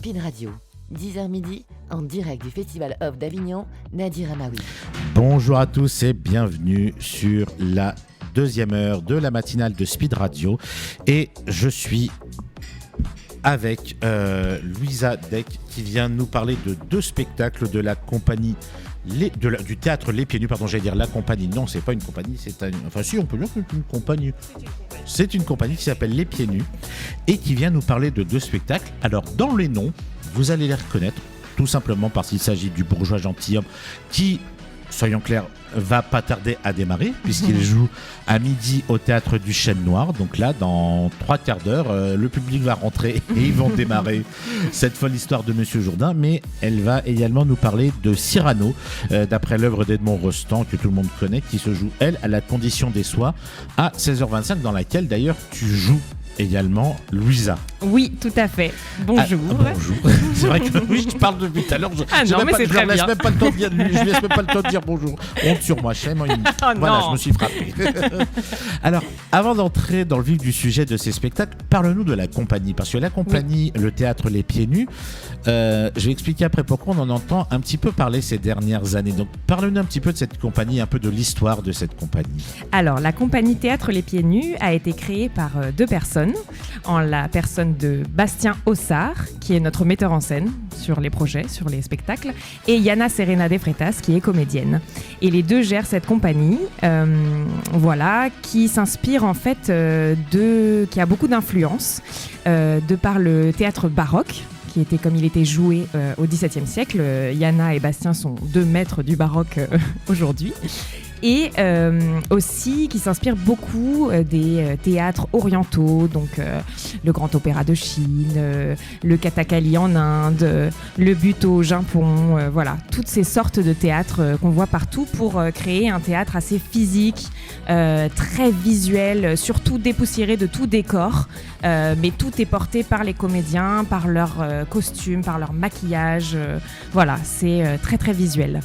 Spin Radio, 10h midi, en direct du Festival Off d'Avignon, Nadir Amaoui. Bonjour à tous et bienvenue sur la deuxième heure de la matinale de Speed Radio. Et je suis avec Louisa Deck qui vient nous parler de deux spectacles de la compagnie du théâtre Les Pieds Nus, pardon, j'allais dire la compagnie. Non, c'est pas une compagnie, enfin si, on peut dire que c'est une compagnie. C'est une compagnie qui s'appelle Les Pieds Nus et qui vient nous parler de deux spectacles. Alors, dans les noms, vous allez les reconnaître, tout simplement parce qu'il s'agit du bourgeois gentilhomme qui, soyons clairs, va pas tarder à démarrer puisqu'il joue à midi au théâtre du Chêne Noir. Donc là, dans 3 quarts d'heure, le public va rentrer et ils vont démarrer cette folle histoire de Monsieur Jourdain. Mais elle va également nous parler de Cyrano, d'après l'œuvre d'Edmond Rostand que tout le monde connaît, qui se joue, elle, à la Condition des Soies à 16h25, dans laquelle d'ailleurs tu joues également, Louisa. Oui, tout à fait. Bonjour. Bonjour. C'est vrai que oui, je parle depuis tout à l'heure. Non, mais c'est très bien. Je ne laisse même pas le temps de dire bonjour. Honte sur moi, shame on you. Voilà, je me suis frappé. Alors, avant d'entrer dans le vif du sujet de ces spectacles, parle-nous de la compagnie. Parce que la compagnie, le théâtre Les Pieds Nus, je vais expliquer après pourquoi on en entend un petit peu parler ces dernières années. Donc, parle-nous un petit peu de cette compagnie, un peu de l'histoire de cette compagnie. Alors, la compagnie Théâtre Les Pieds Nus a été créée par 2 personnes, en la personne de Bastien Ossard, qui est notre metteur en scène sur les projets, sur les spectacles, et Yana Serena de Freitas, qui est comédienne. Et les deux gèrent cette compagnie, qui s'inspire en fait qui a beaucoup d'influence de par le théâtre baroque, qui était comme il était joué au XVIIe siècle. Yana et Bastien sont 2 maîtres du baroque aujourd'hui. Et aussi qui s'inspire beaucoup des théâtres orientaux, donc le Grand Opéra de Chine, le Kathakali en Inde, le Buto au Japon, toutes ces sortes de théâtres qu'on voit partout pour créer un théâtre assez physique, très visuel, surtout dépoussiéré de tout décor, mais tout est porté par les comédiens, par leurs costumes, par leur maquillage, c'est très très visuel.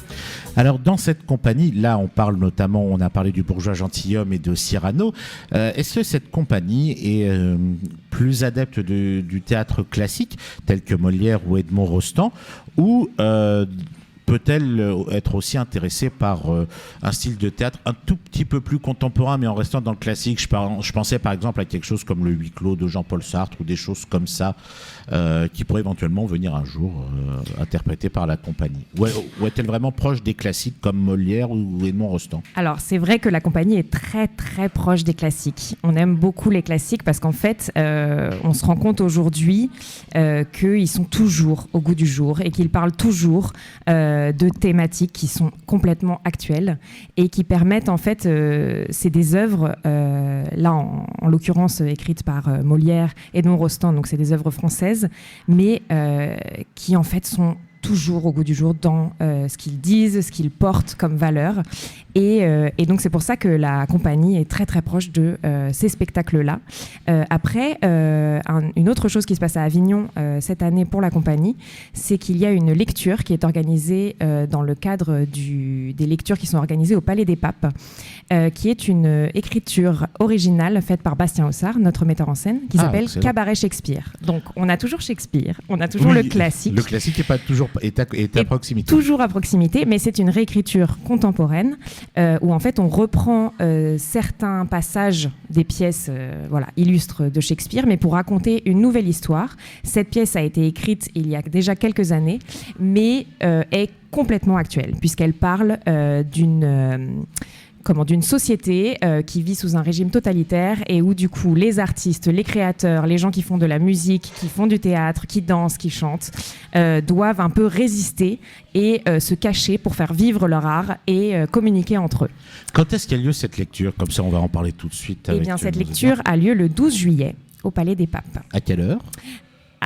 Alors dans cette compagnie, là on a parlé du bourgeois gentilhomme et de Cyrano. Est-ce que cette compagnie est plus adepte du théâtre classique, tel que Molière ou Edmond Rostand, ou peut-elle être aussi intéressée par un style de théâtre un tout petit peu plus contemporain, mais en restant dans le classique? Je pensais par exemple à quelque chose comme le Huis clos de Jean-Paul Sartre ou des choses comme ça qui pourraient éventuellement venir un jour interprétées par la compagnie. Ou est-elle vraiment proche des classiques comme Molière ou Edmond Rostand? Alors c'est vrai que la compagnie est très très proche des classiques. On aime beaucoup les classiques parce qu'en fait on se rend compte aujourd'hui qu'ils sont toujours au goût du jour et qu'ils parlent toujours de thématiques qui sont complètement actuelles et qui permettent en fait, c'est des œuvres, là en l'occurrence écrites par Molière, Edmond Rostand, donc c'est des œuvres françaises, mais qui en fait sont toujours au goût du jour dans ce qu'ils disent, ce qu'ils portent comme valeur. Et donc c'est pour ça que la compagnie est très très proche de ces spectacles-là. Après, une autre chose qui se passe à Avignon cette année pour la compagnie, c'est qu'il y a une lecture qui est organisée dans le cadre des lectures qui sont organisées au Palais des Papes, qui est une écriture originale faite par Bastien Ossard, notre metteur en scène, qui s'appelle Cabaret Shakespeare. Donc on a toujours Shakespeare, on a toujours le classique. Le classique n'est pas toujours est à proximité. Toujours à proximité, mais c'est une réécriture contemporaine où en fait on reprend certains passages des pièces illustres de Shakespeare, mais pour raconter une nouvelle histoire. Cette pièce a été écrite il y a déjà quelques années, mais est complètement actuelle, puisqu'elle parle d'une société qui vit sous un régime totalitaire et où du coup les artistes, les créateurs, les gens qui font de la musique, qui font du théâtre, qui dansent, qui chantent, doivent un peu résister et se cacher pour faire vivre leur art et communiquer entre eux. Quand est-ce qu'il y a lieu cette lecture? Comme ça on va en parler tout de suite. Eh bien cette lecture a lieu le 12 juillet au Palais des Papes. À quelle heure?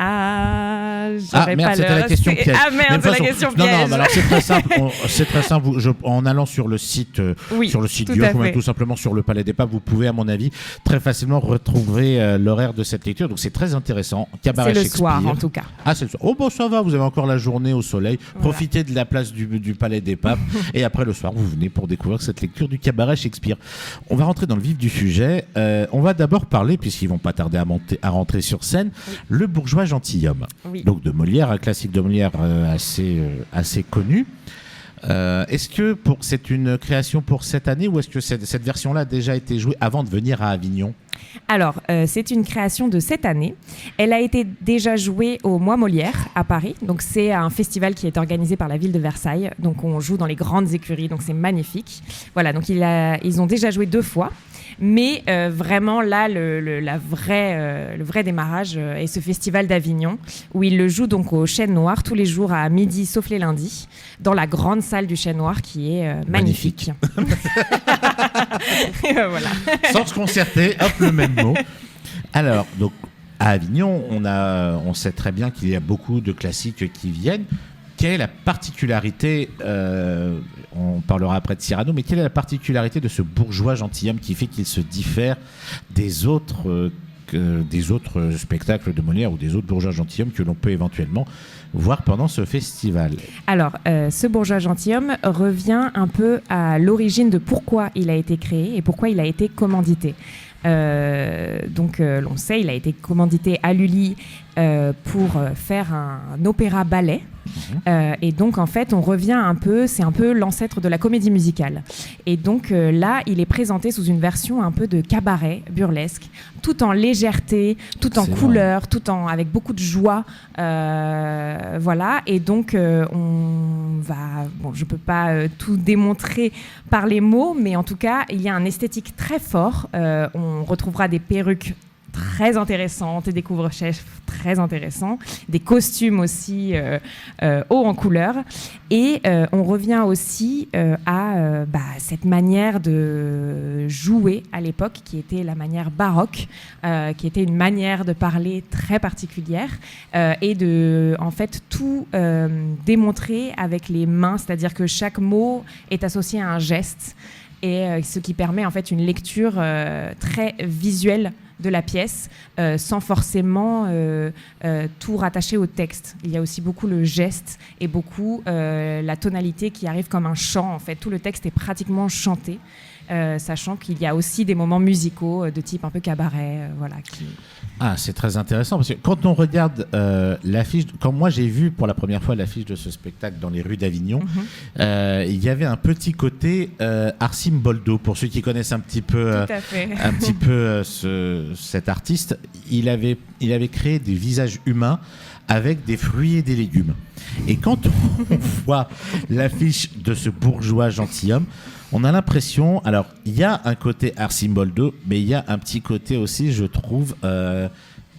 J'aurais pas c'était la question piège. C'est la question piège. Non, alors c'est très simple. C'est très simple. En allant sur le site, du Off, ou tout simplement sur le Palais des Papes, vous pouvez, à mon avis, très facilement retrouver l'horaire de cette lecture. Donc c'est très intéressant. Cabaret c'est le Shakespeare. Soir, en tout cas. C'est le soir. Oh bon, ça va. Vous avez encore la journée au soleil. Voilà. Profitez de la place du Palais des Papes. Et après le soir, vous venez pour découvrir cette lecture du Cabaret Shakespeare. On va rentrer dans le vif du sujet. On va d'abord parler, puisqu'ils vont pas tarder à rentrer sur scène, le bourgeois gentilhomme. Oui. Donc donc de Molière, un classique de Molière assez connu. Est-ce que c'est une création pour cette année ou est-ce que cette version-là a déjà été jouée avant de venir à Avignon ? Alors, c'est une création de cette année. Elle a été déjà jouée au Mois Molière à Paris. Donc, c'est un festival qui est organisé par la ville de Versailles. Donc, on joue dans les grandes écuries. Donc, c'est magnifique. Voilà, donc ils ont déjà joué 2 fois. Mais vraiment, là, le vrai démarrage est ce festival d'Avignon, où ils le jouent donc au Chêne Noir tous les jours à midi, sauf les lundis, dans la grande salle du Chêne Noir qui est magnifique. Voilà. Sans se concerter, hop, le même mot. Alors, donc, à Avignon, on sait très bien qu'il y a beaucoup de classiques qui viennent. Quelle est la particularité, on parlera après de Cyrano, mais quelle est la particularité de ce bourgeois gentilhomme qui fait qu'il se diffère des autres spectacles de Molière ou des autres bourgeois gentilshommes que l'on peut éventuellement voir pendant ce festival? Alors, ce bourgeois gentilhomme revient un peu à l'origine de pourquoi il a été créé et pourquoi il a été commandité. L'on sait, il a été commandité à Lully pour faire un opéra-ballet. Et donc, en fait, on revient un peu, c'est un peu l'ancêtre de la comédie musicale. Et donc, là, il est présenté sous une version un peu de cabaret burlesque, tout en légèreté, tout en couleur, avec beaucoup de joie. Voilà. Et donc, je peux pas tout démontrer par les mots, mais en tout cas, il y a un esthétique très fort. On retrouvera des perruques très intéressantes, des couvre-chefs très intéressants, des costumes aussi hauts en couleur. Et on revient aussi à cette manière de jouer à l'époque, qui était la manière baroque, qui était une manière de parler très particulière, et de, en fait, tout démontrer avec les mains, c'est-à-dire que chaque mot est associé à un geste, et ce qui permet en fait une lecture très visuelle de la pièce, sans forcément tout rattacher au texte. Il y a aussi beaucoup le geste et beaucoup la tonalité qui arrive comme un chant. En fait, tout le texte est pratiquement chanté, sachant qu'il y a aussi des moments musicaux de type un peu cabaret. Ah, c'est très intéressant parce que quand on regarde l'affiche, quand moi j'ai vu pour la première fois l'affiche de ce spectacle dans les rues d'Avignon, il y avait un petit côté Arsim Boldo. Pour ceux qui connaissent un petit peu, cet artiste, il avait créé des visages humains avec des fruits et des légumes. Et quand on voit l'affiche de ce bourgeois gentilhomme, on a l'impression, alors il y a un côté Arsim Boldo, mais il y a un petit côté aussi, je trouve,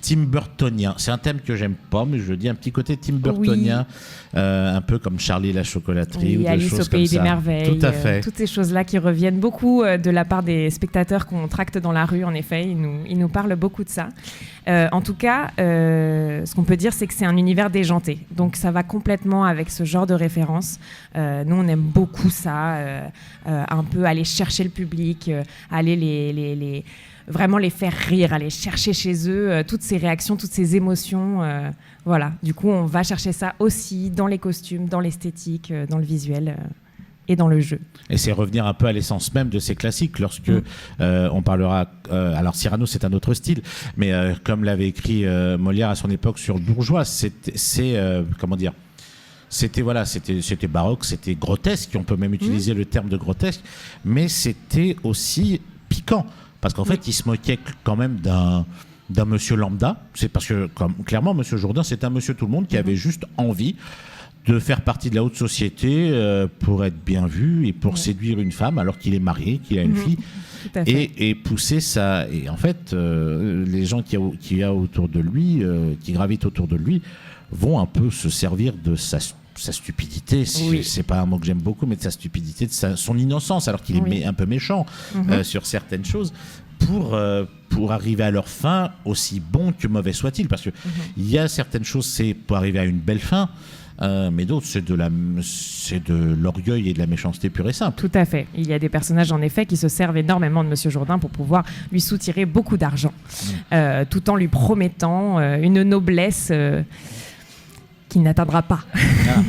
Tim Burtonien. C'est un thème que j'aime pas, mais je dis un petit côté Tim Burtonien, un peu comme Charlie et la chocolaterie, ou des Alice choses au pays comme des ça. merveilles, tout à fait. Toutes ces choses-là qui reviennent beaucoup de la part des spectateurs qu'on tracte dans la rue. En effet, ils nous parlent beaucoup de ça. En tout cas, ce qu'on peut dire, c'est que c'est un univers déjanté. Donc ça va complètement avec ce genre de référence. Nous, on aime beaucoup ça, un peu aller chercher le public, aller vraiment les faire rire, aller chercher chez eux toutes ces réactions, toutes ces émotions. Voilà. Du coup, on va chercher ça aussi dans les costumes, dans l'esthétique, dans le visuel et dans le jeu. Et c'est revenir un peu à l'essence même de ces classiques. Lorsque on parlera... alors Cyrano, c'est un autre style, mais comme l'avait écrit Molière à son époque sur le bourgeois, comment dire, c'était baroque, c'était grotesque, on peut même utiliser le terme de grotesque, mais c'était aussi piquant. Parce qu'en fait, il se moquait quand même d'un monsieur lambda. C'est parce que, clairement, monsieur Jourdain, c'est un monsieur tout le monde qui avait juste envie de faire partie de la haute société pour être bien vu et pour séduire une femme alors qu'il est marié, qu'il a une fille. Et pousser ça. Et en fait, les gens qui a autour de lui, qui gravitent autour de lui, vont un peu se servir de sa stupidité, c'est pas un mot que j'aime beaucoup, mais de sa stupidité, de son innocence, alors qu'il est un peu méchant sur certaines choses, pour arriver à leur fin, aussi bon que mauvais soit-il. Parce que il y a certaines choses, c'est pour arriver à une belle fin, mais d'autres, c'est de l'orgueil et de la méchanceté pure et simple. Tout à fait. Il y a des personnages, en effet, qui se servent énormément de Monsieur Jourdain pour pouvoir lui soutirer beaucoup d'argent, tout en lui promettant une noblesse qu'il n'atteindra pas, Ah.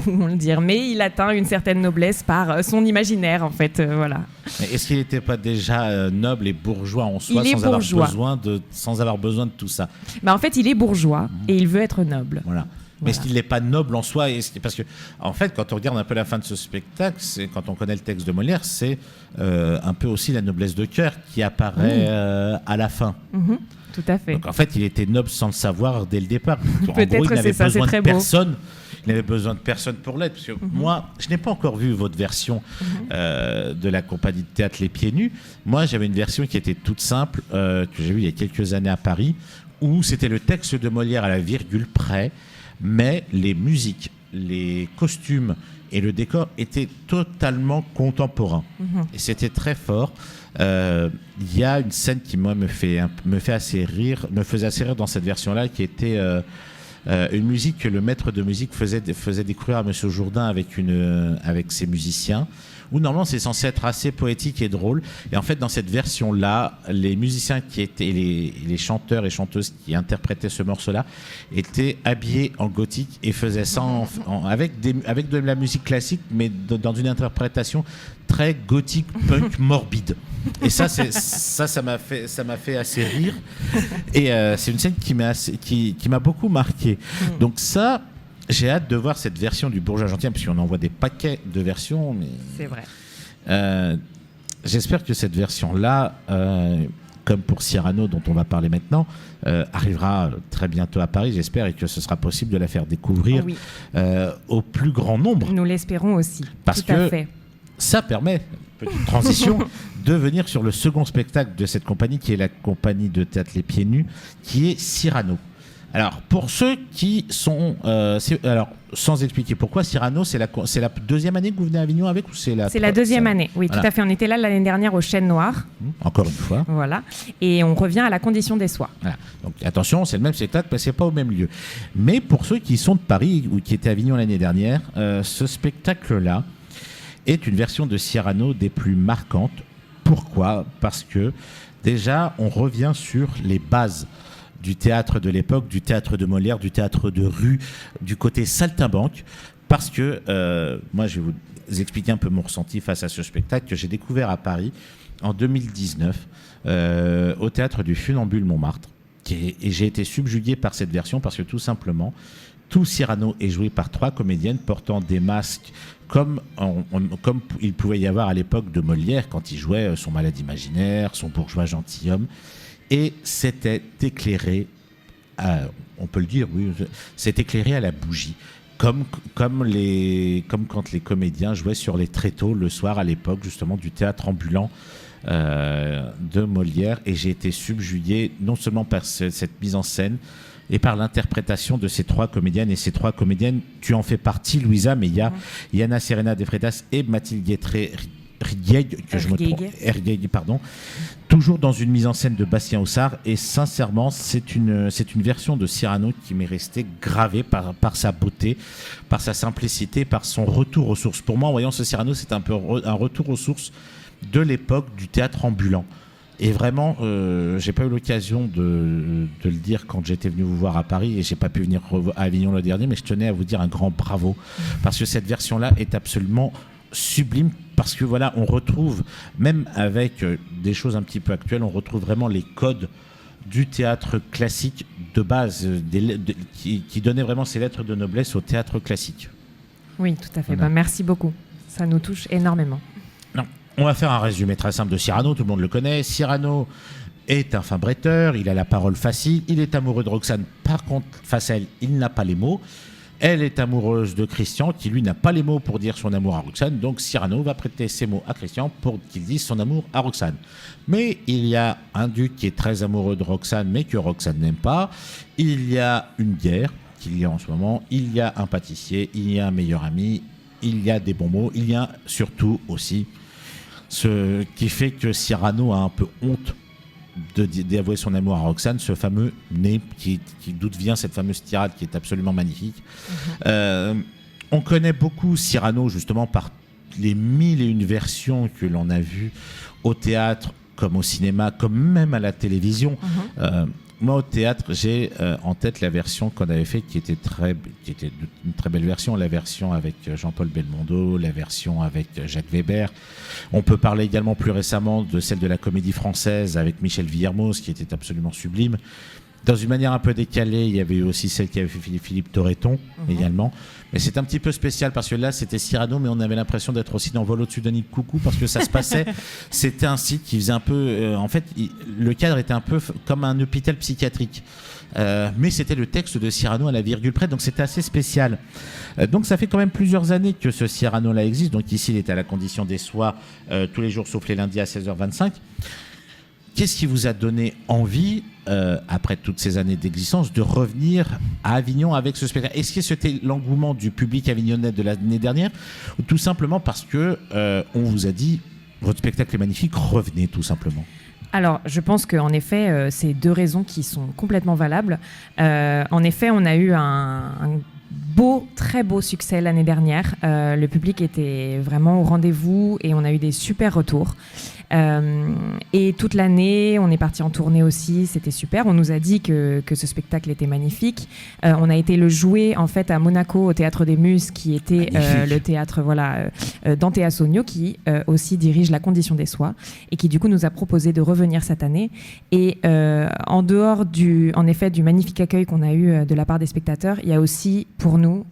on le dire. Mais il atteint une certaine noblesse par son imaginaire, en fait. Voilà. Mais est-ce qu'il n'était pas déjà noble et bourgeois en soi, Il est bourgeois. sans avoir besoin de tout ça? En fait, il est bourgeois et il veut être noble. Voilà. Mais est-ce qu'il n'est pas noble en soi? Parce que, en fait, quand on regarde un peu la fin de ce spectacle, quand on connaît le texte de Molière, c'est un peu aussi la noblesse de cœur qui apparaît à la fin. Mhm. Tout à fait. Donc en fait, il était noble sans le savoir dès le départ. En Peut-être gros, il que n'avait c'est ça, besoin c'est très de beau. personne. Il n'avait besoin de personne pour l'être. Parce que moi, je n'ai pas encore vu votre version de la compagnie de théâtre Les Pieds Nus. Moi, j'avais une version qui était toute simple, que j'ai vue il y a quelques années à Paris, où c'était le texte de Molière à la virgule près, mais les musiques, les costumes et le décor étaient totalement contemporains. Et c'était très fort. Il y a une scène qui moi me faisait assez rire dans cette version-là, qui était une musique que le maître de musique faisait découvrir à Monsieur Jourdain avec ses musiciens, où normalement c'est censé être assez poétique et drôle. Et en fait, dans cette version-là, les musiciens qui étaient les chanteurs et chanteuses qui interprétaient ce morceau-là étaient habillés en gothique et faisaient ça avec de la musique classique, mais dans une interprétation très gothique, punk, morbide. Et ça m'a fait assez rire. Et c'est une scène qui m'a beaucoup marqué. Donc ça, j'ai hâte de voir cette version du Bourgeois gentilhomme, parce qu'on en voit des paquets de versions. Mais C'est vrai. J'espère que cette version-là, comme pour Cyrano, dont on va parler maintenant, arrivera très bientôt à Paris, j'espère, et que ce sera possible de la faire découvrir au plus grand nombre. Nous l'espérons aussi. Parce Tout à que fait. ça permet, petite transition, de venir sur le second spectacle de cette compagnie, qui est la compagnie de théâtre Les Pieds Nus, qui est Cyrano. Alors, pour ceux qui sont... sans expliquer pourquoi, Cyrano, c'est la deuxième année que vous venez à Avignon avec, ou c'est la deuxième année, oui, Voilà. tout à fait. On était là l'année dernière au Chêne Noir. Encore une fois. Voilà. Et on revient à la Condition des soies. Voilà. Donc attention, c'est le même spectacle, mais c'est pas au même lieu. Mais pour ceux qui sont de Paris ou qui étaient à Avignon l'année dernière, ce spectacle-là est une version de Cyrano des plus marquantes. Pourquoi ? Parce que déjà, on revient sur les bases du théâtre de l'époque, du théâtre de Molière, du théâtre de rue, du côté saltimbanque. Parce que moi, je vais vous expliquer un peu mon ressenti face à ce spectacle que j'ai découvert à Paris en 2019 au théâtre du Funambule Montmartre. Et j'ai été subjugué par cette version parce que tout simplement, tout Cyrano est joué par 3 comédiennes portant des masques comme il pouvait y avoir à l'époque de Molière quand il jouait son Malade imaginaire, son Bourgeois gentilhomme. Et c'était éclairé, on peut le dire, oui, c'est éclairé à la bougie. Comme quand les comédiens jouaient sur les tréteaux le soir à l'époque justement du théâtre ambulant de Molière, et j'ai été subjugué non seulement par cette mise en scène et par l'interprétation de ces 3 comédiennes. Et ces 3 comédiennes, tu en fais partie, Louisa, mais il y a Yana Serena de Freitas et Mathilde Ergueil, pardon, toujours dans une mise en scène de Bastien Haussard. Et sincèrement, c'est une version de Cyrano qui m'est restée gravée par sa beauté, par sa simplicité, par son retour aux sources. Pour moi, en voyant ce Cyrano, c'est un peu un retour aux sources de l'époque du théâtre ambulant. Et vraiment, j'ai pas eu l'occasion de le dire quand j'étais venu vous voir à Paris, et j'ai pas pu venir à Avignon le dernier, mais je tenais à vous dire un grand bravo, parce que cette version-là est absolument sublime, parce que voilà, on retrouve, même avec des choses un petit peu actuelles, on retrouve vraiment les codes du théâtre classique de base, qui donnait vraiment ses lettres de noblesse au théâtre classique. Oui, tout à fait. Voilà. Merci beaucoup. Ça nous touche énormément. Non. On va faire un résumé très simple de Cyrano, tout le monde le connaît. Cyrano est un fin bretteur, il a la parole facile, il est amoureux de Roxane, par contre, face à elle, il n'a pas les mots. Elle est amoureuse de Christian, qui lui n'a pas les mots pour dire son amour à Roxane, donc Cyrano va prêter ses mots à Christian pour qu'il dise son amour à Roxane. Mais il y a un duc qui est très amoureux de Roxane, mais que Roxane n'aime pas. Il y a une guerre qu'il y a en ce moment, il y a un pâtissier, il y a un meilleur ami, il y a des bons mots, il y a surtout aussi ce qui fait que Cyrano a un peu honte d'avouer son amour à Roxane, ce fameux nez d'où vient cette fameuse tirade qui est absolument magnifique. On connaît beaucoup Cyrano justement par les 1001 versions que l'on a vues au théâtre, comme au cinéma, comme même à la télévision. moi, au théâtre, j'ai en tête la version qu'on avait faite qui était une très belle version, la version avec Jean-Paul Belmondo, la version avec Jacques Weber. On peut parler également plus récemment de celle de la Comédie Française avec Michel Villermoz, qui était absolument sublime. Dans une manière un peu décalée, il y avait aussi celle qui avait fait Philippe Torreton également. Mais c'est un petit peu spécial parce que là, c'était Cyrano, mais on avait l'impression d'être aussi dans Vol au-dessus d'un nid de coucou parce que ça se passait. C'était un site qui faisait un peu. En fait, le cadre était un peu comme un hôpital psychiatrique. Mais c'était le texte de Cyrano à la virgule près, donc c'était assez spécial. Donc ça fait quand même plusieurs années que ce Cyrano-là existe. Donc ici, il est à la Condition des Soirs tous les jours sauf les lundis à 16h25. Qu'est-ce qui vous a donné envie, après toutes ces années d'existence, de revenir à Avignon avec ce spectacle ? Est-ce que c'était l'engouement du public avignonnais de l'année dernière ou tout simplement parce que on vous a dit votre spectacle est magnifique, revenez tout simplement ? Alors, je pense qu'en effet, c'est deux raisons qui sont complètement valables. En effet, on a eu un très beau succès l'année dernière. Le public était vraiment au rendez-vous et on a eu des super retours. Et toute l'année, on est parti en tournée aussi, c'était super. On nous a dit que ce spectacle était magnifique. On a été le jouer en fait à Monaco au Théâtre des Muses, qui était le théâtre d'Antea Sogno, qui aussi dirige la Condition des Soirs et qui du coup nous a proposé de revenir cette année. Et en dehors en effet du magnifique accueil qu'on a eu de la part des spectateurs, il y a aussi pour nous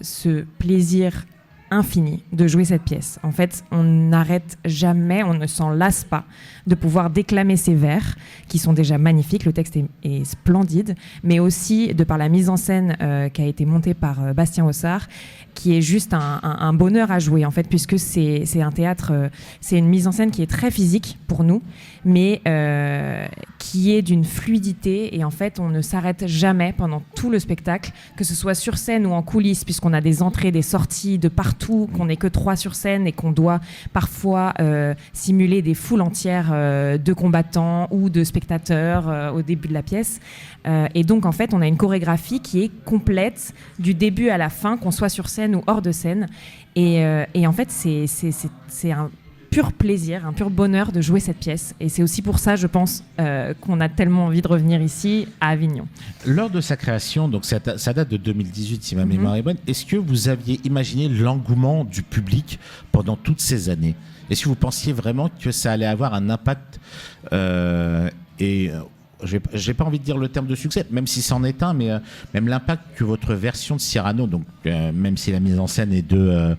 ce plaisir infini de jouer cette pièce. En fait, on n'arrête jamais, on ne s'en lasse pas de pouvoir déclamer ces vers qui sont déjà magnifiques, le texte est splendide, mais aussi de par la mise en scène qui a été montée par Bastien Haussard, qui est juste un bonheur à jouer en fait, puisque c'est un théâtre, c'est une mise en scène qui est très physique pour nous, mais qui est d'une fluidité, et en fait on ne s'arrête jamais pendant tout le spectacle, que ce soit sur scène ou en coulisses, puisqu'on a des entrées, des sorties de partout, qu'on n'est que 3 sur scène et qu'on doit parfois simuler des foules entières de combattants ou de spectateurs au début de la pièce. Et donc en fait on a une chorégraphie qui est complète du début à la fin, qu'on soit sur scène ou hors de scène, et en fait c'est un pur plaisir, un pur bonheur de jouer cette pièce, et c'est aussi pour ça je pense qu'on a tellement envie de revenir ici à Avignon. Lors de sa création, donc ça date de 2018 si ma mémoire est bonne, est-ce que vous aviez imaginé l'engouement du public pendant toutes ces années ? Est-ce que vous pensiez vraiment que ça allait avoir un impact j'ai pas envie de dire le terme de succès, même si c'en est un, mais même l'impact que votre version de Cyrano, donc même si la mise en scène est de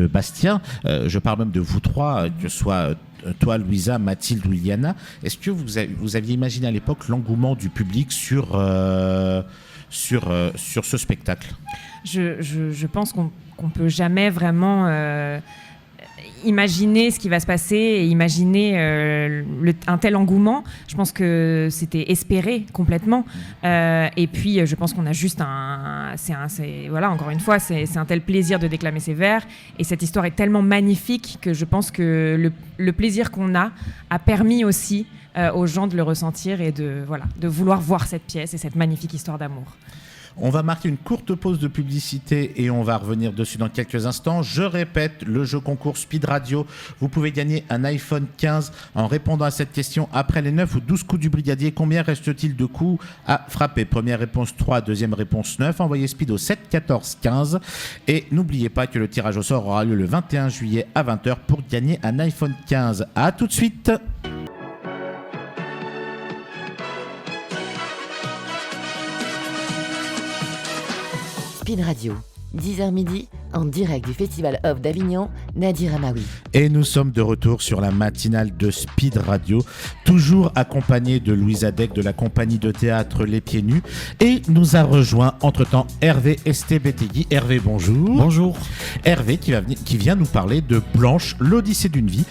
Bastien, je parle même de vous trois, que ce soit toi, Louisa, Mathilde ou Iliana, est-ce que vous aviez imaginé à l'époque l'engouement du public sur ce spectacle ? Je pense qu'on peut jamais vraiment imaginer ce qui va se passer et imaginer un tel engouement. Je pense que c'était espéré complètement. Et puis, je pense qu'on a juste voilà, encore une fois, c'est un tel plaisir de déclamer ces vers. Et cette histoire est tellement magnifique que je pense que le plaisir qu'on a permis aussi aux gens de le ressentir et de vouloir voir cette pièce et cette magnifique histoire d'amour. On va marquer une courte pause de publicité et on va revenir dessus dans quelques instants. Je répète, le jeu concours Speed Radio. Vous pouvez gagner un iPhone 15 en répondant à cette question. Après les 9 ou 12 coups du brigadier, combien reste-t-il de coups à frapper ? Première réponse 3, deuxième réponse 9. Envoyez Speed au 7 14 15. Et n'oubliez pas que le tirage au sort aura lieu le 21 juillet à 20h pour gagner un iPhone 15. À tout de suite. Speed Radio, 10h midi, en direct du Festival Off d'Avignon, Nadir Amaoui. Et nous sommes de retour sur la matinale de Speed Radio, toujours accompagné de Louisa Deck de la compagnie de théâtre Les Pieds Nus. Et nous a rejoint entre-temps Hervé Estebetegui. Hervé, bonjour. Bonjour. Hervé qui vient nous parler de Blanche, l'Odyssée d'une vie,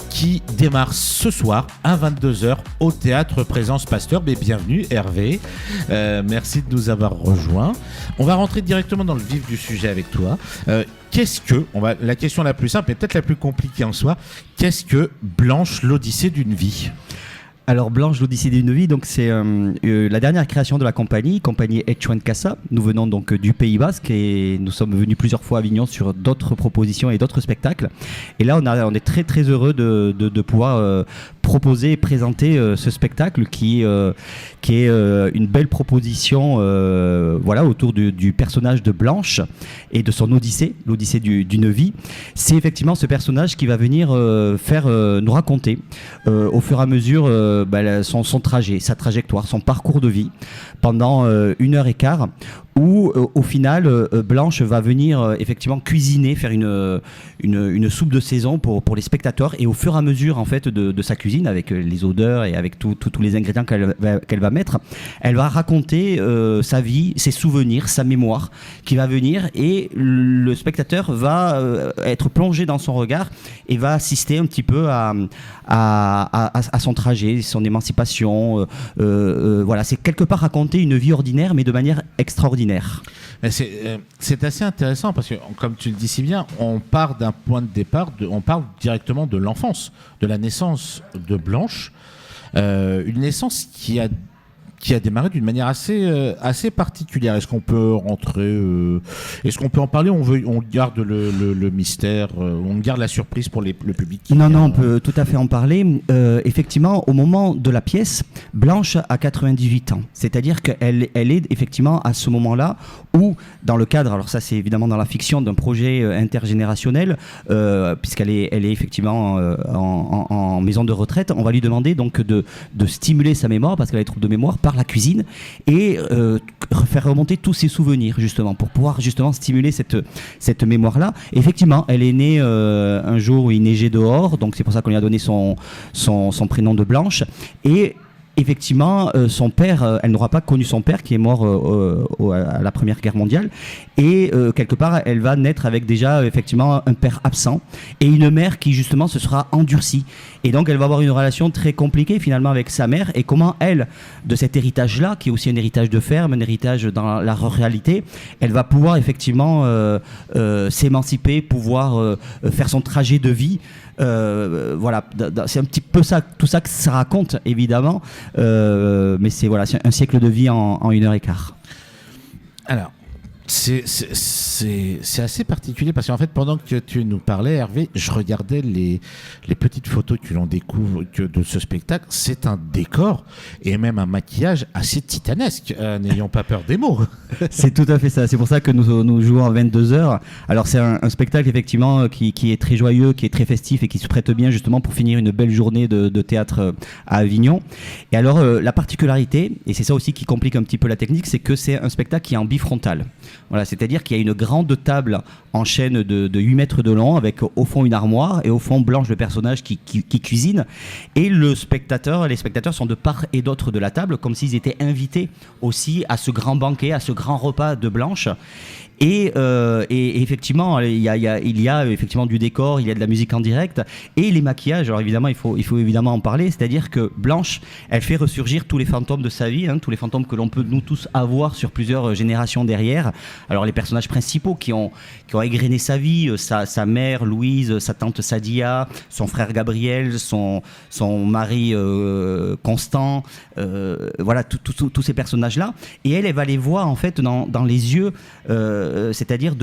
qui démarre ce soir à 22h au Théâtre Présence Pasteur. Mais bienvenue Hervé, merci de nous avoir rejoints. On va rentrer directement dans le vif du sujet avec toi. La question la plus simple et peut-être la plus compliquée en soi, qu'est-ce que Blanche, l'Odyssée d'une vie ? Alors Blanche, l'Odyssée d'une vie, donc c'est la dernière création de la compagnie Etxuen Casa. Nous venons donc du Pays Basque et nous sommes venus plusieurs fois à Avignon sur d'autres propositions et d'autres spectacles. Et là, on est très très heureux de pouvoir proposer et présenter ce spectacle qui est une belle proposition autour du personnage de Blanche et de son l'Odyssée d'une vie. C'est effectivement ce personnage qui va venir nous raconter au fur et à mesure son trajet, sa trajectoire, son parcours de vie pendant 1h15 où au final Blanche va venir effectivement cuisiner, faire une soupe de saison pour les spectateurs, et au fur et à mesure en fait de sa cuisine, avec les odeurs et avec tous les ingrédients qu'elle va mettre, elle va raconter sa vie, ses souvenirs, sa mémoire qui va venir, et le spectateur va être plongé dans son regard et va assister un petit peu à son trajet, son émancipation. C'est quelque part raconter une vie ordinaire mais de manière extraordinaire. C'est assez intéressant parce que, comme tu le dis si bien, on part d'un point de départ, on parle directement de l'enfance, de la naissance de Blanche, une naissance qui a démarré d'une manière assez particulière. Est-ce qu'on peut rentrer est-ce qu'on peut en parler? On garde le mystère, on garde la surprise pour le public. Non, on peut tout à fait en parler. Effectivement, au moment de la pièce, Blanche a 98 ans. C'est-à-dire qu'elle est effectivement à ce moment-là où, dans le cadre, alors ça c'est évidemment dans la fiction, d'un projet intergénérationnel, puisqu'elle est effectivement en maison de retraite, on va lui demander donc de stimuler sa mémoire, parce qu'elle a des troubles de mémoire, par la cuisine, et faire remonter tous ses souvenirs justement pour pouvoir justement stimuler cette mémoire-là. Effectivement, elle est née un jour où il neigeait dehors, donc c'est pour ça qu'on lui a donné son prénom de Blanche. Et effectivement, son père, elle n'aura pas connu son père qui est mort à la Première Guerre mondiale, et quelque part elle va naître avec déjà effectivement un père absent et une mère qui justement se sera endurcie, et donc elle va avoir une relation très compliquée finalement avec sa mère, et comment elle, de cet héritage-là, qui est aussi un héritage de ferme, un héritage dans la ruralité, elle va pouvoir effectivement s'émanciper, pouvoir faire son trajet de vie. C'est un petit peu ça, tout ça que ça raconte évidemment, mais c'est un siècle de vie en 1h15. Alors, c'est assez particulier parce qu'en fait, pendant que tu nous parlais, Hervé, je regardais les petites photos que l'on découvre de ce spectacle. C'est un décor et même un maquillage assez titanesque. N'ayons pas peur des mots. C'est tout à fait ça. C'est pour ça que nous jouons à 22h. Alors, c'est un spectacle effectivement qui est très joyeux, qui est très festif et qui se prête bien justement pour finir une belle journée de théâtre à Avignon. Et alors, la particularité, et c'est ça aussi qui complique un petit peu la technique, c'est que c'est un spectacle qui est en bifrontal. Voilà, c'est-à-dire qu'il y a une grande table en chêne de 8 mètres de long, avec au fond une armoire et au fond Blanche, le personnage qui cuisine, et les spectateurs sont de part et d'autre de la table, comme s'ils étaient invités aussi à ce grand banquet, à ce grand repas de Blanche. Et effectivement, il y a effectivement du décor, il y a de la musique en direct, et les maquillages. Alors évidemment, il faut évidemment en parler. C'est-à-dire que Blanche, elle fait ressurgir tous les fantômes de sa vie, tous les fantômes que l'on peut nous tous avoir sur plusieurs générations derrière. Alors les personnages principaux qui ont égrené sa vie, sa mère Louise, sa tante Sadia, son frère Gabriel, son mari Constant, tous ces personnages-là. Et elle va les voir en fait dans les yeux. C'est-à-dire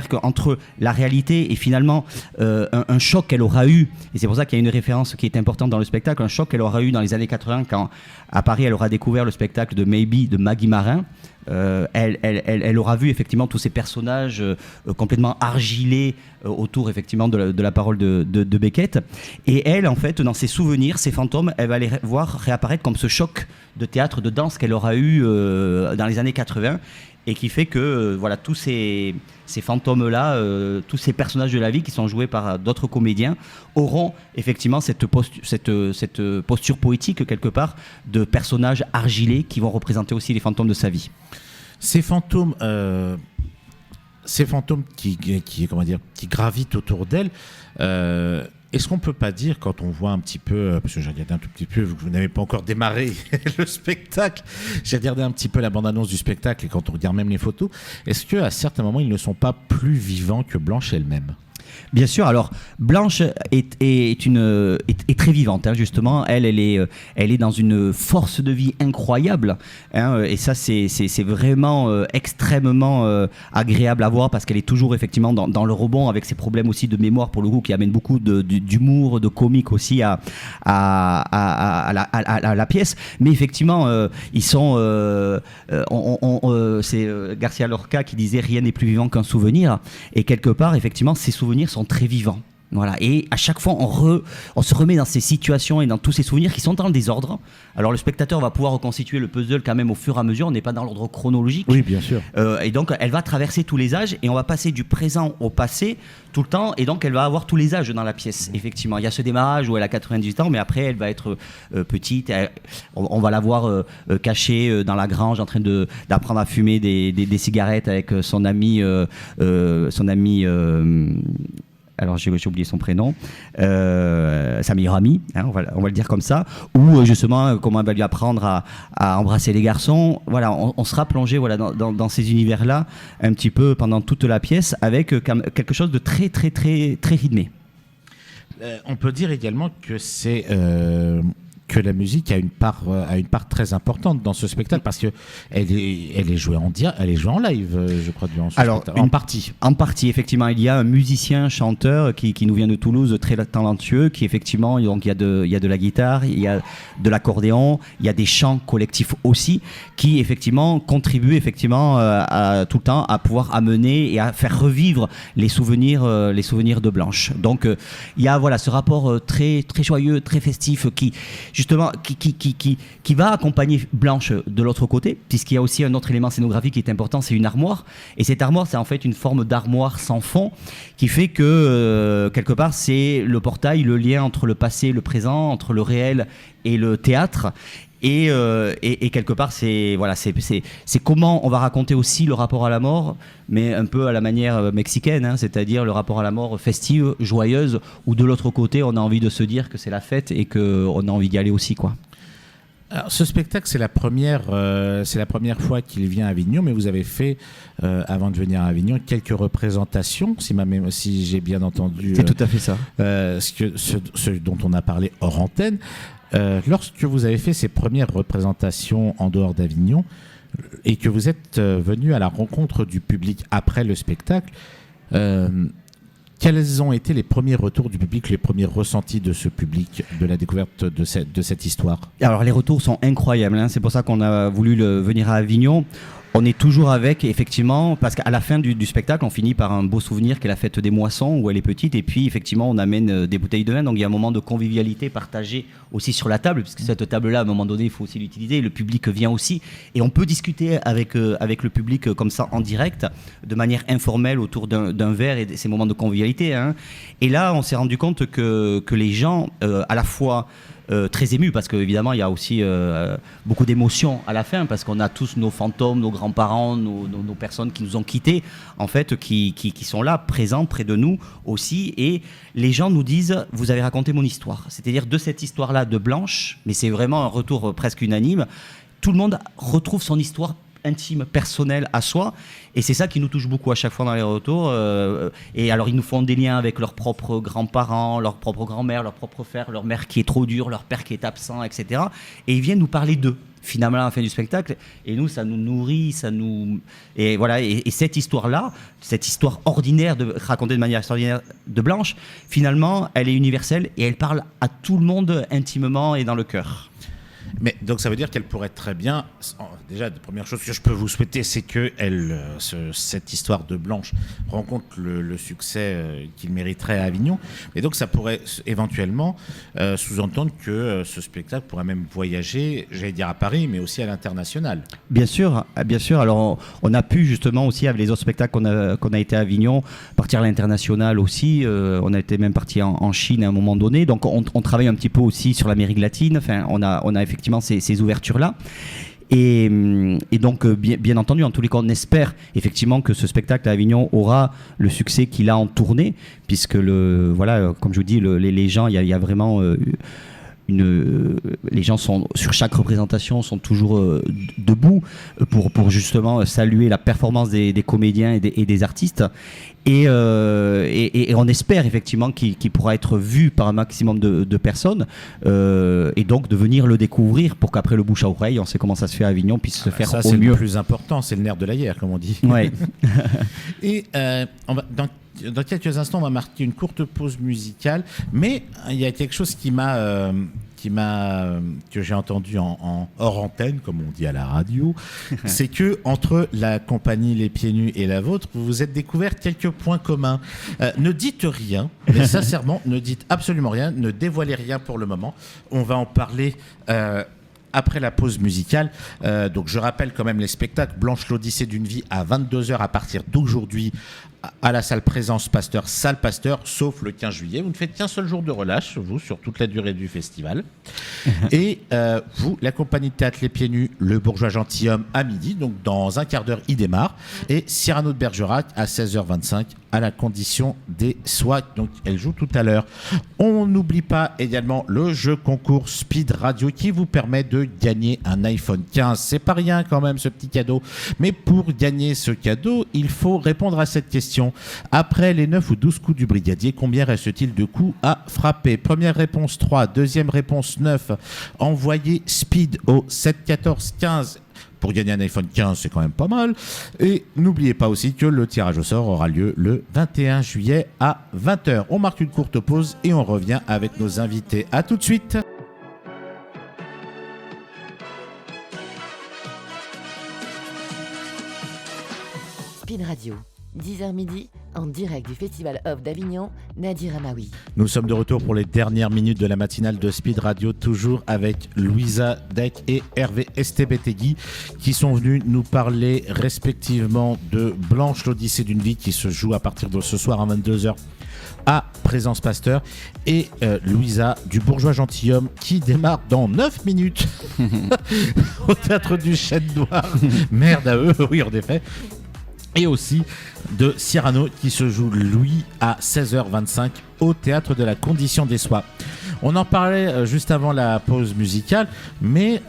qu'entre la réalité et finalement un choc qu'elle aura eu, et c'est pour ça qu'il y a une référence qui est importante dans le spectacle, un choc qu'elle aura eu dans les années 80 quand à Paris elle aura découvert le spectacle de Maybe de Maggie Marin. Elle aura vu effectivement tous ces personnages complètement argilés autour effectivement de la parole de Beckett, et elle en fait dans ses souvenirs, ces fantômes, elle va les voir réapparaître comme ce choc de théâtre, de danse qu'elle aura eu dans les années 80, et qui fait que tous ces fantômes-là, tous ces personnages de la vie qui sont joués par d'autres comédiens auront effectivement cette posture poétique quelque part de personnages argilés qui vont représenter aussi les fantômes de sa vie. Ces fantômes qui gravitent autour d'elle, est-ce qu'on peut pas dire, quand on voit un petit peu, parce que j'ai regardé un tout petit peu, vu que vous n'avez pas encore démarré le spectacle, j'ai regardé un petit peu la bande-annonce du spectacle, et quand on regarde même les photos, est-ce qu'à certains moments ils ne sont pas plus vivants que Blanche elle-même ? Bien sûr. Alors Blanche est très vivante, hein, justement. Elle est dans une force de vie incroyable, hein, et ça c'est vraiment extrêmement agréable à voir parce qu'elle est toujours effectivement dans le rebond avec ses problèmes aussi de mémoire pour le coup qui amènent beaucoup d'humour, de comique aussi à la pièce. Mais effectivement, ils sont. C'est Garcia Lorca qui disait rien n'est plus vivant qu'un souvenir, et quelque part effectivement ces souvenirs sont très vivants. Voilà. Et à chaque fois, on se remet dans ces situations et dans tous ces souvenirs qui sont dans le désordre. Alors le spectateur va pouvoir reconstituer le puzzle quand même au fur et à mesure, on n'est pas dans l'ordre chronologique. Oui, bien sûr. Et donc elle va traverser tous les âges et on va passer du présent au passé tout le temps, et donc elle va avoir tous les âges dans la pièce, effectivement. Il y a ce démarrage où elle a 98 ans, mais après elle va être petite, on va la voir cachée dans la grange en train d'apprendre à fumer des cigarettes avec son ami alors j'ai oublié son prénom, sa meilleure amie, hein, on va le dire comme ça, ou justement comment elle va lui apprendre à embrasser les garçons. Voilà, on sera plongé dans ces univers-là un petit peu pendant toute la pièce avec quelque chose de très très très très rythmé. On peut dire également que c'est que la musique a une part très importante dans ce spectacle parce que elle est jouée en live, je crois, durant ce spectacle. En partie, effectivement, il y a un musicien chanteur qui nous vient de Toulouse, très talentueux, qui effectivement, donc il y a de la guitare, il y a de l'accordéon, il y a des chants collectifs aussi qui effectivement contribuent effectivement tout le temps à pouvoir amener et à faire revivre les souvenirs de Blanche. Donc il y a ce rapport très très joyeux, très festif qui justement qui va accompagner Blanche de l'autre côté, puisqu'il y a aussi un autre élément scénographique qui est important, c'est une armoire. Et cette armoire, c'est en fait une forme d'armoire sans fond qui fait que quelque part c'est le portail, le lien entre le passé et le présent, entre le réel et le théâtre. Et quelque part, c'est comment on va raconter aussi le rapport à la mort, mais un peu à la manière mexicaine, hein, c'est-à-dire le rapport à la mort festive, joyeuse, où de l'autre côté, on a envie de se dire que c'est la fête et qu'on a envie d'y aller aussi, quoi. Alors, ce spectacle, c'est la première fois qu'il vient à Avignon, mais vous avez fait, avant de venir à Avignon, quelques représentations, si j'ai bien entendu. C'est tout à fait ça. Ce dont on a parlé hors antenne. Lorsque vous avez fait ces premières représentations en dehors d'Avignon et que vous êtes venu à la rencontre du public après le spectacle, quels ont été les premiers retours du public, les premiers ressentis de ce public, de la découverte de cette histoire ? Alors les retours sont incroyables, hein. C'est pour ça qu'on a voulu venir à Avignon. On est toujours avec, effectivement, parce qu'à la fin du spectacle, on finit par un beau souvenir qui est la fête des moissons, où elle est petite, et puis effectivement, on amène des bouteilles de vin, donc il y a un moment de convivialité partagée aussi sur la table, puisque cette table-là, à un moment donné, il faut aussi l'utiliser, le public vient aussi, et on peut discuter avec le public comme ça, en direct, de manière informelle, autour d'un verre, et ces moments de convivialité, hein. Et là, on s'est rendu compte que les gens, à la fois... très ému parce qu'évidemment il y a aussi beaucoup d'émotions à la fin parce qu'on a tous nos fantômes, nos grands-parents, nos personnes qui nous ont quittés en fait, qui sont là, présents près de nous aussi, et les gens nous disent vous avez raconté mon histoire, c'est-à-dire de cette histoire-là de Blanche, mais c'est vraiment un retour presque unanime, tout le monde retrouve son histoire intime, personnel à soi, et c'est ça qui nous touche beaucoup à chaque fois dans les retours, et alors ils nous font des liens avec leurs propres grands-parents, leur propre grand-mère, leur propre frère, leur mère qui est trop dure, leur père qui est absent, etc. Et ils viennent nous parler d'eux finalement à la fin du spectacle, et nous ça nous nourrit, et voilà, et cette histoire-là, cette histoire ordinaire racontée de manière extraordinaire de Blanche, finalement elle est universelle et elle parle à tout le monde intimement et dans le cœur. Mais donc ça veut dire qu'elle pourrait très bien, déjà la première chose que je peux vous souhaiter, c'est que cette histoire de Blanche rencontre le succès qu'il mériterait à Avignon, et donc ça pourrait éventuellement sous-entendre que ce spectacle pourrait même voyager, j'allais dire à Paris, mais aussi à l'international. Bien sûr, alors on a pu justement aussi avec les autres spectacles qu'on a été à Avignon, partir à l'international aussi, on a été même parti en Chine à un moment donné, donc on travaille un petit peu aussi sur l'Amérique latine, enfin on a effectivement ces ouvertures-là. Et donc, bien entendu, en tous les cas, on espère effectivement que ce spectacle à Avignon aura le succès qu'il a en tournée, puisque, comme je vous dis, les gens, il y a vraiment les gens sont sur chaque représentation sont toujours debout pour justement saluer la performance des comédiens et des artistes. Et on espère effectivement qu'il pourra être vu par un maximum de personnes et donc de venir le découvrir pour qu'après le bouche à oreille, on sait comment ça se fait à Avignon, puisse se faire ça, au c'est mieux. Le plus important, c'est le nerf de la guerre, comme on dit. Ouais. Et dans quelques instants, on va marquer une courte pause musicale, mais il y a quelque chose que j'ai entendu en hors antenne, comme on dit à la radio, c'est que entre la compagnie Les Pieds Nus et la vôtre, vous vous êtes découvert quelques points communs. Ne dites rien, mais sincèrement, ne dites absolument rien, ne dévoilez rien pour le moment. On va en parler après la pause musicale. Donc je rappelle quand même les spectacles. Blanche l'Odyssée d'une vie à 22h à partir d'aujourd'hui à la salle Présence Pasteur, salle Pasteur, sauf le 15 juillet. Vous ne faites qu'un seul jour de relâche, vous, sur toute la durée du festival. Et vous, la compagnie de théâtre Les Pieds Nus, Le Bourgeois Gentilhomme à midi, donc dans un quart d'heure, il démarre. Et Cyrano de Bergerac à 16h25 à la condition des soies. Donc elle joue tout à l'heure. On n'oublie pas également le jeu concours Speed Radio qui vous permet de gagner un iPhone 15. C'est pas rien quand même ce petit cadeau. Mais pour gagner ce cadeau, il faut répondre à cette question. Après les 9 ou 12 coups du brigadier, combien reste-t-il de coups à frapper? Première réponse 3, deuxième réponse 9. Envoyez Speed au 7 14 15. Pour gagner un iPhone 15, c'est quand même pas mal. Et n'oubliez pas aussi que le tirage au sort aura lieu le 21 juillet à 20h. On marque une courte pause et on revient avec nos invités. À tout de suite. Speed Radio, 10h midi, en direct du Festival Off d'Avignon, Nadir Amaoui. Nous sommes de retour pour les dernières minutes de la matinale de Speed Radio, toujours avec Louisa Deck et Hervé Estebetegui, qui sont venus nous parler respectivement de Blanche l'Odyssée d'une vie, qui se joue à partir de ce soir à 22h à Présence Pasteur, et Louisa du Bourgeois Gentilhomme, qui démarre dans 9 minutes au Théâtre du Chêne Noir. Merde à eux, oui en effet. Et aussi de Cyrano qui se joue lui à 16h25 au Théâtre de la Condition des Soies. On en parlait juste avant la pause musicale, mais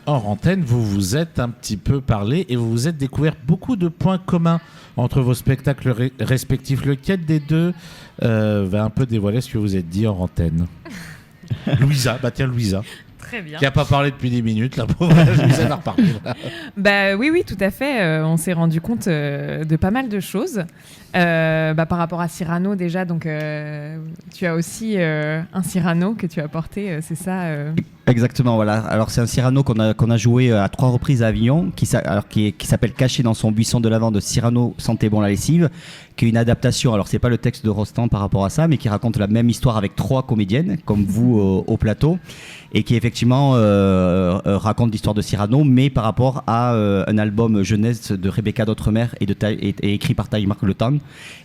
hors antenne, vous vous êtes un petit peu parlé et vous vous êtes découvert beaucoup de points communs entre vos spectacles respectifs. Lequel des deux va un peu dévoiler ce que vous êtes dit hors antenne? Louisa, bah tiens Louisa. Très bien. Qui n'a pas parlé depuis 10 minutes, la pauvre, Louisa va reparler. Bah oui, tout à fait. On s'est rendu compte de pas mal de choses. Par rapport à Cyrano, déjà, donc tu as aussi un Cyrano que tu as porté, c'est ça Exactement, voilà. Alors c'est un Cyrano qu'on a joué à 3 reprises à Avignon, qui s'appelle Caché dans son buisson de lavande de Cyrano Sentez bon la lessive, qui est une adaptation. Alors c'est pas le texte de Rostand par rapport à ça, mais qui raconte la même histoire avec 3 comédiennes, comme vous au plateau, et qui effectivement raconte l'histoire de Cyrano, mais par rapport à un album jeunesse de Rebecca d'Outremer et écrit par Taï Marc Le Tan.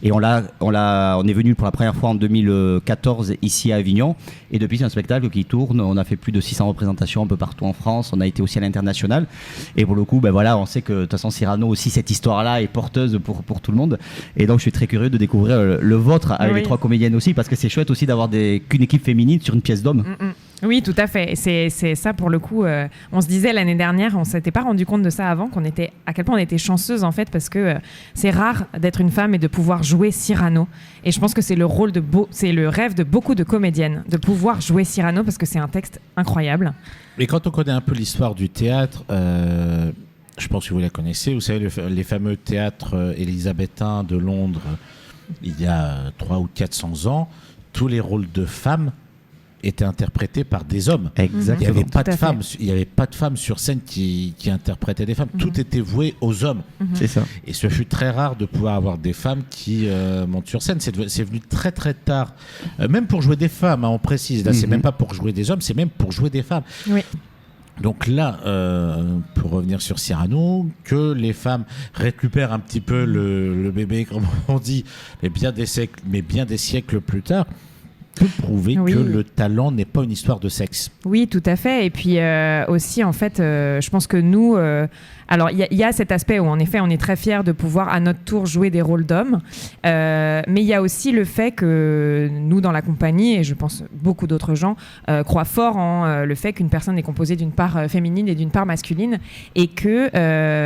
Et on est venu pour la première fois en 2014 ici à Avignon, et depuis c'est un spectacle qui tourne. On a fait plus de 600 représentations un peu partout en France. On a été aussi à l'international, et pour le coup voilà, on sait que de toute façon Cyrano aussi, cette histoire là est porteuse pour tout le monde, et donc je suis très curieux de découvrir le vôtre avec les 3 comédiennes aussi, parce que c'est chouette aussi d'avoir qu'une équipe féminine sur une pièce d'homme. Oui, tout à fait. C'est ça pour le coup. On se disait l'année dernière, on s'était pas rendu compte de ça avant, à quel point on était chanceuse en fait, parce que c'est rare d'être une femme et de pouvoir jouer Cyrano. Et je pense que c'est c'est le rêve de beaucoup de comédiennes de pouvoir jouer Cyrano, parce que c'est un texte incroyable. Et quand on connaît un peu l'histoire du théâtre, je pense que vous la connaissez, vous savez les fameux théâtres élisabéthains de Londres, il y a 300 ou 400 ans, tous les rôles de femmes étaient interprétés par des hommes. Exactement. Il n'y avait pas de femmes sur scène qui interprétaient des femmes. Tout était voué aux hommes. C'est ça. Et ce fut très rare de pouvoir avoir des femmes qui montent sur scène. C'est venu très très tard. Même pour jouer des femmes, on précise. Là, c'est même pas pour jouer des hommes, c'est même pour jouer des femmes. Oui. Donc là, pour revenir sur Cyrano, que les femmes récupèrent un petit peu le bébé, comme on dit, mais bien des siècles plus tard. peut prouver Oui. que le talent n'est pas une histoire de sexe. Oui, tout à fait. Et puis aussi, en fait, je pense que nous... alors, il y a cet aspect où, en effet, on est très fiers de pouvoir, à notre tour, jouer des rôles d'hommes. Mais il y a aussi le fait que nous, dans la compagnie, et je pense beaucoup d'autres gens, croient fort en le fait qu'une personne est composée d'une part féminine et d'une part masculine. Et que,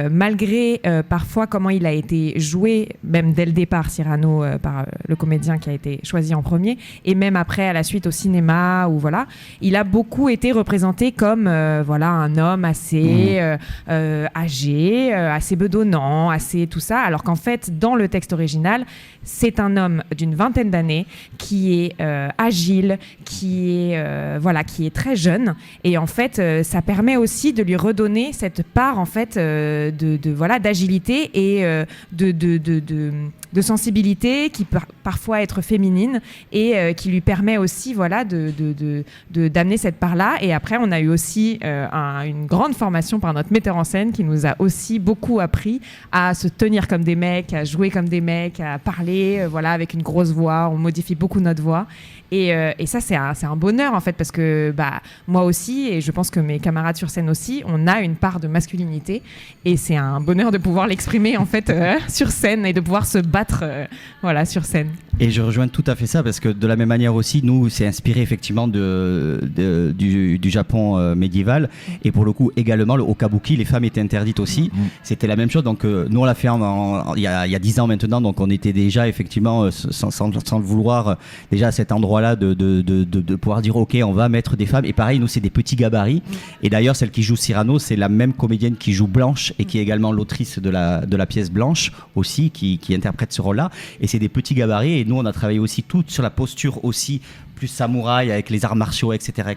malgré parfois comment il a été joué, même dès le départ, Cyrano, par le comédien qui a été choisi en premier, et même après, à la suite, au cinéma, ou voilà, il a beaucoup été représenté comme voilà, un homme assez âgé, assez bedonnant, assez tout ça, alors qu'en fait, dans le texte original, c'est un homme d'une 20aine d'années qui est agile, qui est très jeune, et en fait, ça permet aussi de lui redonner cette part en fait d'agilité et de sensibilité qui peut parfois être féminine et qui lui permet aussi d'amener cette part-là. Et après, on a eu aussi une grande formation par notre metteur en scène qui nous a aussi beaucoup appris à se tenir comme des mecs, à jouer comme des mecs, à parler avec une grosse voix. On modifie beaucoup notre voix. Et ça, c'est un bonheur, en fait, parce que moi aussi, et je pense que mes camarades sur scène aussi, on a une part de masculinité. Et c'est un bonheur de pouvoir l'exprimer, en fait, sur scène et de pouvoir se battre sur scène. Et je rejoins tout à fait ça, parce que de la même manière aussi, nous, c'est inspiré effectivement du Japon médiéval. Et pour le coup, également, au kabuki, les femmes étaient interdites aussi. C'était la même chose. Donc, nous, on l'a fait il y a 10 ans maintenant. Donc, on était déjà, effectivement, sans le vouloir, déjà à cet endroit-là, de pouvoir dire ok, on va mettre des femmes. Et pareil, nous, c'est des petits gabarits. Et d'ailleurs, celle qui joue Cyrano, c'est la même comédienne qui joue Blanche et qui est également l'autrice de la pièce Blanche aussi, qui interprète ce rôle-là. Et c'est des petits gabarits. Et nous, on a travaillé aussi tout sur la posture aussi, plus samouraï, avec les arts martiaux, etc.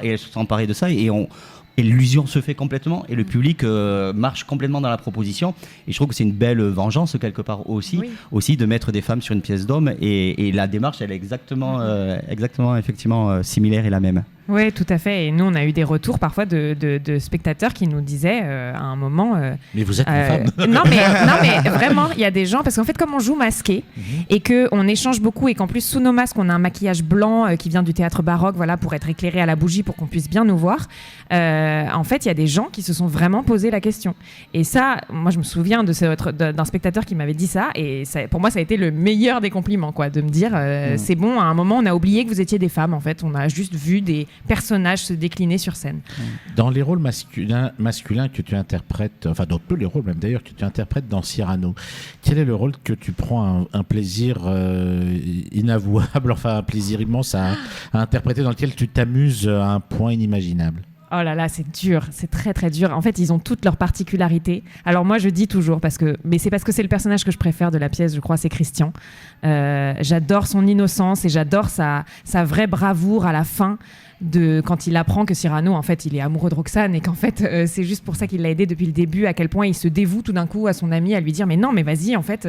Et elles se sont emparées de ça. Et l'illusion se fait complètement et le public marche complètement dans la proposition. Et je trouve que c'est une belle vengeance quelque part aussi de mettre des femmes sur une pièce d'homme. Et la démarche, elle est exactement effectivement similaire et la même. Oui, tout à fait. Et nous, on a eu des retours parfois de spectateurs qui nous disaient à un moment... mais vous êtes une femme. Non, mais vraiment, il y a des gens... Parce qu'en fait, comme on joue masqué et qu'on échange beaucoup et qu'en plus, sous nos masques, on a un maquillage blanc qui vient du théâtre baroque pour être éclairé à la bougie pour qu'on puisse bien nous voir, en fait, il y a des gens qui se sont vraiment posé la question. Et ça, moi, je me souviens d'un spectateur qui m'avait dit ça. Et ça, pour moi, ça a été le meilleur des compliments, de me dire, c'est bon, à un moment, on a oublié que vous étiez des femmes, en fait. On a juste vu des personnages se décliner sur scène. Dans les rôles masculins que tu interprètes, enfin dans tous les rôles même d'ailleurs que tu interprètes dans Cyrano, quel est le rôle que tu prends un plaisir inavouable, enfin un plaisir immense à interpréter, dans lequel tu t'amuses à un point inimaginable? Oh là là, c'est dur, c'est très très dur. En fait, ils ont toutes leurs particularités. Alors moi, je dis toujours, mais c'est parce que c'est le personnage que je préfère de la pièce, je crois, c'est Christian. J'adore son innocence et j'adore sa vraie bravoure à la fin. Quand il apprend que Cyrano, en fait, il est amoureux de Roxane et qu'en fait, c'est juste pour ça qu'il l'a aidé depuis le début, à quel point il se dévoue tout d'un coup à son ami, à lui dire mais non, mais vas-y, en fait,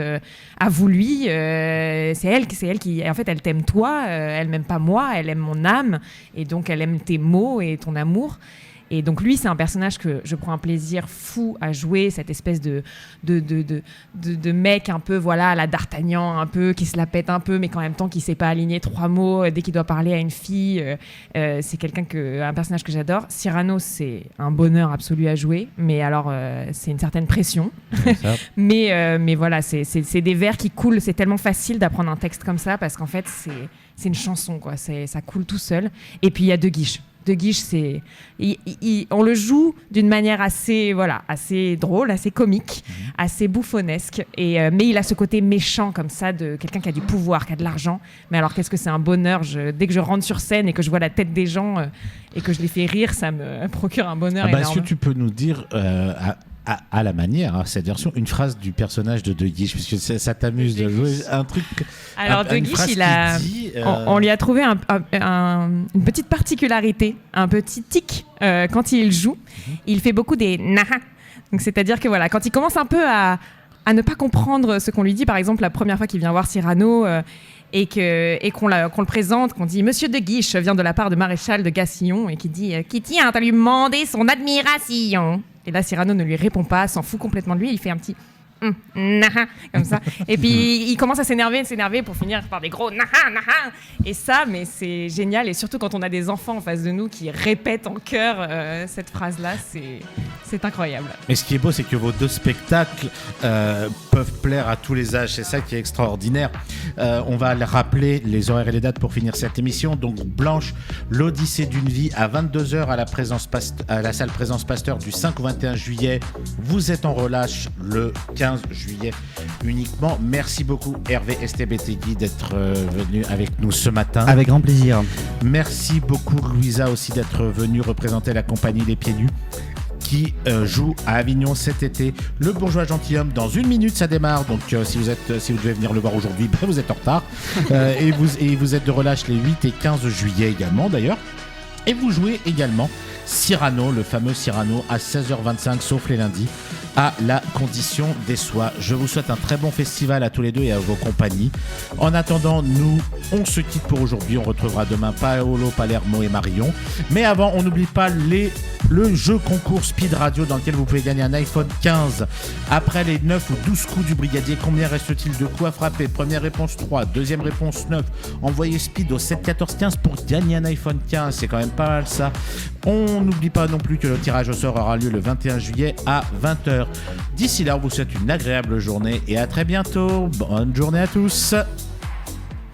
avoue-lui, c'est elle qui, en fait, elle t'aime toi, elle m'aime pas moi, elle aime mon âme et donc elle aime tes mots et ton amour. Et donc lui, c'est un personnage que je prends un plaisir fou à jouer, cette espèce de mec un peu, à la D'Artagnan, un peu, qui se la pète un peu, mais qu'en même temps, qui sait pas aligner 3 mots dès qu'il doit parler à une fille. C'est un personnage que j'adore. Cyrano, c'est un bonheur absolu à jouer, mais alors, c'est une certaine pression. mais voilà, c'est des vers qui coulent. C'est tellement facile d'apprendre un texte comme ça, parce qu'en fait, c'est une chanson, ça coule tout seul. Et puis, il y a De Guiche. De Guiche, on le joue d'une manière assez drôle, assez comique, assez bouffonnesque. Mais il a ce côté méchant comme ça, de quelqu'un qui a du pouvoir, qui a de l'argent. Mais alors, qu'est-ce que c'est un bonheur dès que je rentre sur scène et que je vois la tête des gens et que je les fais rire, ça me procure un bonheur énorme. Est-ce que tu peux nous dire... à la manière, cette version, une phrase du personnage de Guiche, puisque ça t'amuse de jouer un truc. Alors De Guiche, on lui a trouvé une petite particularité, un petit tic quand il joue. Il fait beaucoup des naha. Donc c'est-à-dire que quand il commence un peu à ne pas comprendre ce qu'on lui dit, par exemple la première fois qu'il vient voir Cyrano. Et qu'on le présente, qu'on dit Monsieur de Guiche vient de la part de Maréchal de Gassillon et qui dit qui tient à lui demander son admiration. Et là Cyrano ne lui répond pas, s'en fout complètement de lui, il fait un petit naha, comme ça. Et puis il commence à s'énerver pour finir par des gros naha, naha. Et ça, mais c'est génial. Et surtout quand on a des enfants en face de nous qui répètent en chœur cette phrase-là, c'est incroyable. Et ce qui est beau, c'est que vos deux spectacles peuvent plaire à tous les âges. C'est ça qui est extraordinaire. On va rappeler les horaires et les dates pour finir cette émission. Donc Blanche, l'Odyssée d'une vie à 22h à la salle Présence Pasteur du 5 au 21 juillet. Vous êtes en relâche le 15 juillet uniquement. Merci beaucoup Hervé Estebetegui d'être venu avec nous ce matin. Avec grand plaisir. Merci beaucoup Louisa aussi d'être venue représenter la compagnie Les Pieds Nus qui joue à Avignon cet été. Le Bourgeois Gentilhomme, dans 1 minute ça démarre, donc si vous devez venir le voir aujourd'hui, vous êtes en retard. Et vous êtes de relâche les 8 et 15 juillet également d'ailleurs. Et vous jouez également Cyrano, le fameux Cyrano, à 16h25, sauf les lundis, à la Condition des Soies. Je vous souhaite un très bon festival à tous les deux et à vos compagnies. En attendant, nous, on se quitte pour aujourd'hui. On retrouvera demain Paolo, Palermo et Marion. Mais avant, on n'oublie pas le jeu concours Speed Radio dans lequel vous pouvez gagner un iPhone 15. Après les 9 ou 12 coups du brigadier, combien reste-t-il de coups à frapper? Première réponse 3, deuxième réponse 9. Envoyez Speed au 7 14 15 pour gagner un iPhone 15. C'est quand même pas mal ça. On n'oublie pas non plus que le tirage au sort aura lieu le 21 juillet à 20h. D'ici là, on vous souhaite une agréable journée et à très bientôt. Bonne journée à tous.